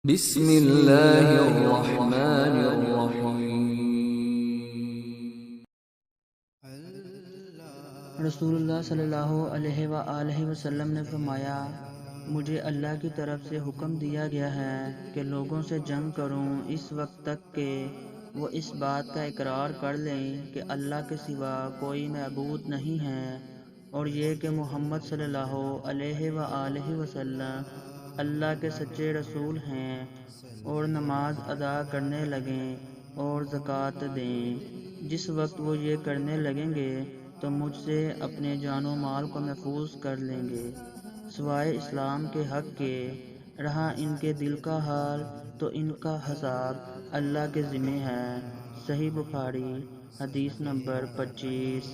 بسم اللہ الرحمن الرحیم۔ رسول اللہ صلی اللہ علیہ وآلہ وسلم نے فرمایا، مجھے اللہ کی طرف سے حکم دیا گیا ہے کہ لوگوں سے جنگ کروں اس وقت تک کہ وہ اس بات کا اقرار کر لیں کہ اللہ کے سوا کوئی معبود نہیں ہے، اور یہ کہ محمد صلی اللہ علیہ وآلہ وسلم اللہ کے سچے رسول ہیں، اور نماز ادا کرنے لگیں اور زکوٰۃ دیں۔ جس وقت وہ یہ کرنے لگیں گے تو مجھ سے اپنے جان و مال کو محفوظ کر لیں گے، سوائے اسلام کے حق کے۔ رہا ان کے دل کا حال تو ان کا حساب اللہ کے ذمہ ہے۔ صحیح بخاری، حدیث نمبر 25۔